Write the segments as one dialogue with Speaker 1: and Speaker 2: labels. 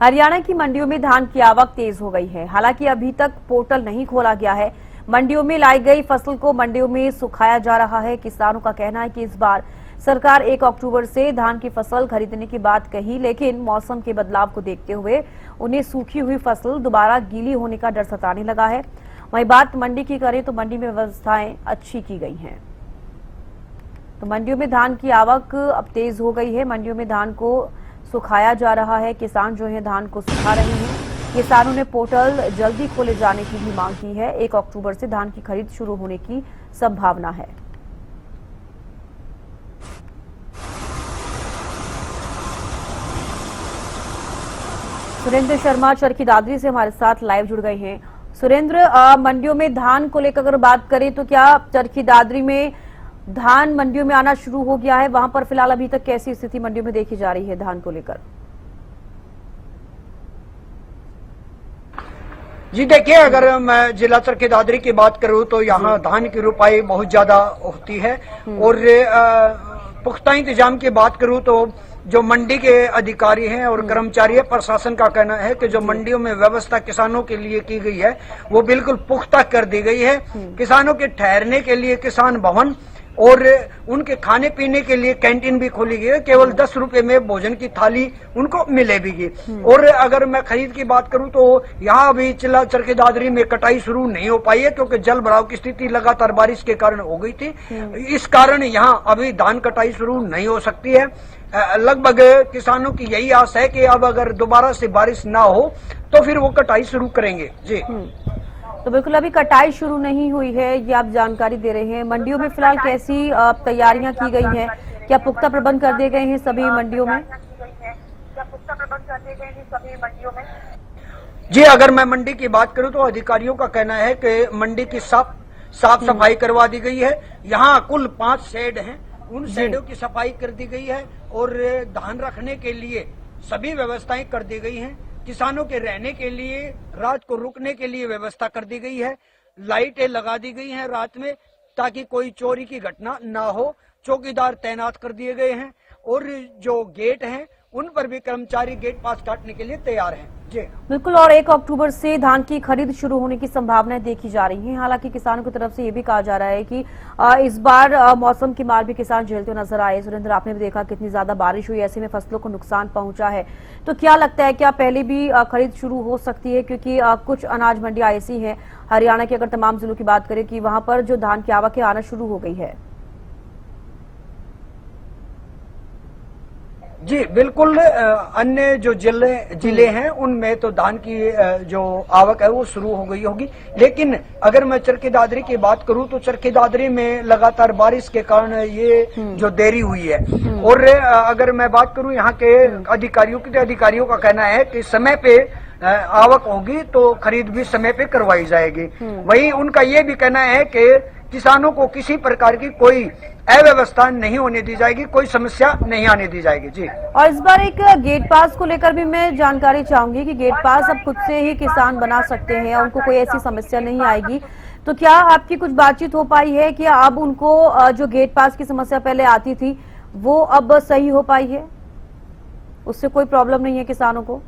Speaker 1: हरियाणा की मंडियों में धान की आवक तेज हो गई है। हालांकि अभी तक पोर्टल नहीं खोला गया है। मंडियों में लाई गई फसल को मंडियों में सुखाया जा रहा है। किसानों का कहना है कि इस बार सरकार 1 अक्टूबर से धान की फसल खरीदने की बात कही, लेकिन मौसम के बदलाव को देखते हुए उन्हें सूखी हुई फसल दोबारा गीली होने का डर सताने लगा है। वहीं बात मंडी की करें तो मंडी में व्यवस्थाएं अच्छी की गई हैं। तो मंडियों में धान की आवक अब तेज हो गई है। मंडियों में धान को सुखाया जा रहा है। किसान जो है धान को सुखा रहे हैं। किसानों ने पोर्टल जल्दी खोले जाने की भी मांग की है। 1 अक्टूबर से धान की खरीद शुरू होने की संभावना है। सुरेंद्र शर्मा चरखी दादरी से हमारे साथ लाइव जुड़ गए हैं। सुरेंद्र, मंडियों में धान को लेकर अगर बात करें तो क्या चरखी दादरी में धान मंडियों में आना शुरू हो गया है? वहां पर फिलहाल अभी तक कैसी स्थिति मंडियों में देखी जा रही है धान को लेकर?
Speaker 2: जी देखिए, अगर मैं जिला चरखी दादरी की बात करूं तो यहाँ धान की रुपाई बहुत ज्यादा होती है। और पुख्ता इंतजाम की बात करूं तो जो मंडी के अधिकारी हैं और कर्मचारी है, प्रशासन का कहना है कि जो मंडियों में व्यवस्था किसानों के लिए की गई है वो बिल्कुल पुख्ता कर दी गई है। किसानों के ठहरने के लिए किसान भवन और उनके खाने पीने के लिए कैंटीन भी खोली गई है। केवल 10 रुपए में भोजन की थाली उनको मिलेगी। और अगर मैं खरीद की बात करूं तो यहाँ अभी जिला चरखी दादरी में कटाई शुरू नहीं हो पाई है, क्योंकि जल भराव की स्थिति लगातार बारिश के कारण हो गई थी। इस कारण यहाँ अभी धान कटाई शुरू नहीं हो सकती है। लगभग किसानों की यही आस है कि अब अगर दोबारा से बारिश ना हो तो फिर वो कटाई शुरू करेंगे। जी
Speaker 1: तो बिल्कुल अभी कटाई शुरू नहीं हुई है, ये आप जानकारी दे रहे हैं। मंडियों में फिलहाल कैसी तैयारियां की गई हैं? क्या पुख्ता प्रबंध कर दिए गए हैं सभी मंडियों में?
Speaker 2: जी, अगर मैं मंडी की बात करूं तो अधिकारियों का कहना है कि मंडी की साफ सफाई करवा दी गई है। यहाँ कुल 5 शेड हैं, उन शेडों की सफाई कर दी गई है और धान रखने के लिए सभी व्यवस्थाएं कर दी गई हैं। किसानों के रहने के लिए, रात को रुकने के लिए व्यवस्था कर दी गई है। लाइटें लगा दी गई हैं रात में, ताकि कोई चोरी की घटना ना हो। चौकीदार तैनात कर दिए गए हैं और जो गेट हैं उन पर भी कर्मचारी गेट पास काटने के लिए तैयार हैं। जी
Speaker 1: बिल्कुल। और 1 अक्टूबर से धान की खरीद शुरू होने की संभावनाएं देखी जा रही हैं। हालांकि किसानों की तरफ से ये भी कहा जा रहा है कि इस बार मौसम की मार भी किसान झेलते हुए नजर आए। सुरेंद्र, आपने भी देखा कितनी ज्यादा बारिश हुई, ऐसे में फसलों को नुकसान पहुंचा है। तो क्या लगता है, क्या पहले भी खरीद शुरू हो सकती है? क्योंकि कुछ अनाज मंडियां ऐसी हैं हरियाणा के, अगर तमाम जिलों की बात करें, कि वहां पर जो धान की आवक है आना शुरू हो गई है।
Speaker 2: जी बिल्कुल। अन्य जो जिले हैं उनमें तो धान की जो आवक है वो शुरू हो गई होगी। लेकिन अगर मैं चरखी दादरी की बात करूं तो चरखी दादरी में लगातार बारिश के कारण ये जो देरी हुई है। और अगर मैं बात करूं यहाँ के अधिकारियों का कहना है कि समय पे आवक होगी तो खरीद भी समय पे करवाई जाएगी। वहीं उनका ये भी कहना है कि किसानों को किसी प्रकार की कोई अव्यवस्था नहीं होने दी जाएगी, कोई समस्या नहीं आने दी जाएगी। जी,
Speaker 1: और इस बार एक गेट पास को लेकर भी मैं जानकारी चाहूंगी कि गेट पास अब खुद से ही किसान बना सकते हैं, उनको कोई ऐसी समस्या नहीं आएगी। तो क्या आपकी कुछ बातचीत हो पाई है कि अब उनको जो गेट पास की समस्या पहले आती थी वो अब सही हो पाई है? उससे कोई प्रॉब्लम नहीं है किसानों को?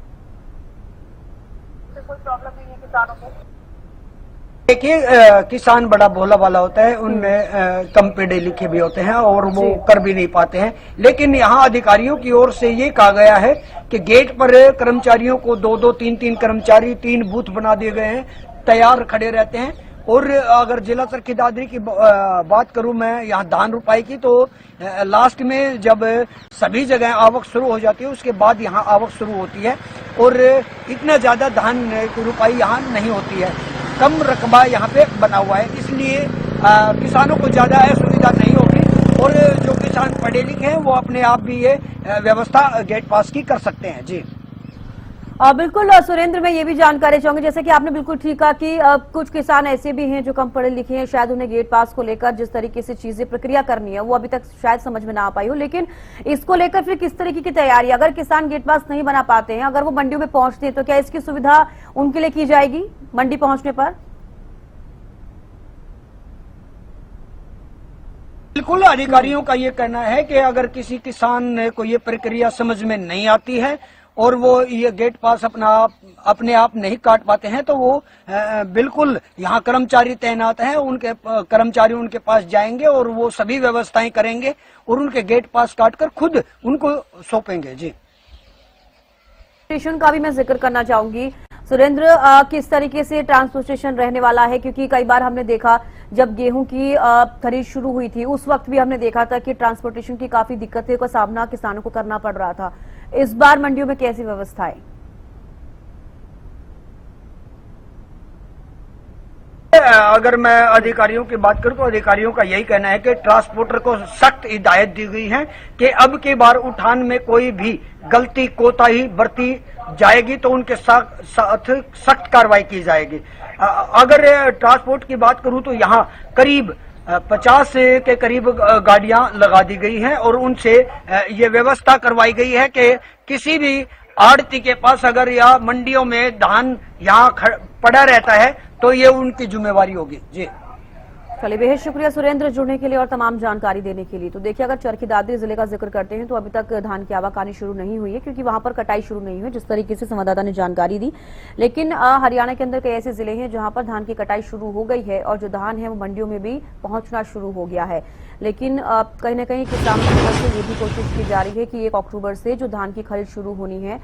Speaker 2: देखिए, किसान बड़ा भोला वाला होता है, उनमें कम पढ़े लिखे भी होते हैं और वो कर भी नहीं पाते हैं। लेकिन यहाँ अधिकारियों की ओर से ये कहा गया है कि गेट पर कर्मचारियों को 2-2, 3-3 कर्मचारी 3 बूथ बना दिए गए हैं, तैयार खड़े रहते हैं। और अगर जिला चरखी दादरी की बात करूं मैं यहाँ धान रुपाई की, तो लास्ट में जब सभी जगह आवक शुरू हो जाती है उसके बाद यहाँ आवक शुरू होती है। और इतना ज्यादा धान की रुपाई यहाँ नहीं होती है, कम रकबा यहाँ पे बना हुआ है, इसलिए किसानों को ज्यादा असुविधा नहीं होगी। और जो किसान पढ़े लिखे हैं वो अपने आप भी ये व्यवस्था गेट पास की कर सकते हैं। जी
Speaker 1: बिल्कुल सुरेंद्र, मैं ये भी जानकारी चाहूंगी, जैसे कि आपने बिल्कुल ठीक कहा कि कुछ किसान ऐसे भी हैं जो कम पढ़े लिखे हैं, शायद उन्हें गेट पास को लेकर जिस तरीके से चीजें प्रक्रिया करनी है वो अभी तक शायद समझ में ना आ पाई हो। लेकिन इसको लेकर फिर किस तरीके की तैयारी, अगर किसान गेट पास नहीं बना पाते हैं, अगर वो मंडियों में पहुंचते हैं, तो क्या इसकी सुविधा उनके लिए की जाएगी मंडी पहुंचने पर?
Speaker 2: बिल्कुल, अधिकारियों का ये कहना है कि अगर किसी किसान को ये प्रक्रिया समझ में नहीं आती है और वो ये गेट पास अपने आप नहीं काट पाते हैं, तो वो बिल्कुल यहाँ कर्मचारी तैनात हैं, उनके कर्मचारी उनके पास जाएंगे और वो सभी व्यवस्थाएं करेंगे और उनके गेट पास काटकर खुद उनको सौंपेंगे। जी,
Speaker 1: स्टेशन का भी मैं जिक्र करना चाहूंगी। सुरेंद्र, किस तरीके से ट्रांसपोर्टेशन रहने वाला है, क्योंकि कई बार हमने देखा जब गेहूं की खरीद शुरू हुई थी उस वक्त भी हमने देखा था कि ट्रांसपोर्टेशन की काफी दिक्कतों का सामना किसानों को करना पड़ रहा था। इस बार मंडियों में कैसी व्यवस्था है?
Speaker 2: अगर मैं अधिकारियों की बात करूं तो अधिकारियों का यही कहना है कि ट्रांसपोर्टर को सख्त हिदायत दी गई है कि अब की बार उठान में कोई भी गलती कोताही बरती जाएगी तो उनके साथ सख्त कार्रवाई की जाएगी। अगर ट्रांसपोर्ट की बात करूं तो यहाँ करीब 50 के करीब गाड़ियां लगा दी गई हैं और उनसे ये व्यवस्था करवाई गई है कि किसी भी आड़ती के पास अगर या मंडियों में धान यहाँ पड़ा रहता है तो ये उनकी जिम्मेवारी होगी। जी,
Speaker 1: चलिए, बेहद शुक्रिया सुरेंद्र जुड़ने के लिए और तमाम जानकारी देने के लिए। तो देखिए, अगर चरखी दादरी जिले का जिक्र करते हैं तो अभी तक धान की आवक आनी शुरू नहीं हुई है, क्योंकि वहां पर कटाई शुरू नहीं हुई, जिस तरीके से संवाददाता ने जानकारी दी। लेकिन हरियाणा के अंदर कई ऐसे जिले हैं जहां पर धान की कटाई शुरू हो गई है और जो धान है वो मंडियों में भी पहुंचना शुरू हो गया है। लेकिन कहीं न कहीं किसानों की तरफ से ये भी कोशिश की जा रही है कि 1 अक्टूबर से जो धान की खरीद शुरू होनी है,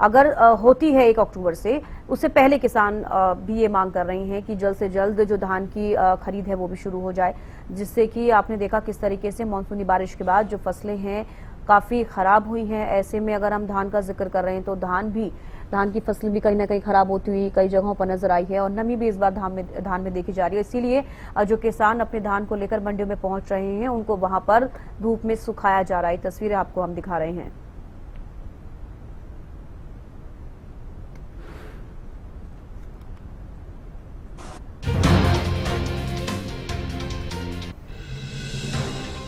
Speaker 1: अगर होती है 1 अक्टूबर से, उससे पहले किसान भी ये मांग कर रहे हैं कि जल्द से जल्द जो धान की खरीद है वो भी शुरू हो जाए, जिससे कि आपने देखा किस तरीके से मानसूनी बारिश के बाद जो फसलें हैं काफी खराब हुई हैं। ऐसे में अगर हम धान का जिक्र कर रहे हैं तो धान की फसल भी कहीं ना कहीं खराब होती हुई कई जगहों पर नजर आई है और नमी भी इस बार धान में देखी जा रही है। इसीलिए जो किसान अपने धान को लेकर मंडियों में पहुंच रहे हैं उनको वहां पर धूप में सुखाया जा रहा है। तस्वीरें आपको हम दिखा रहे हैं।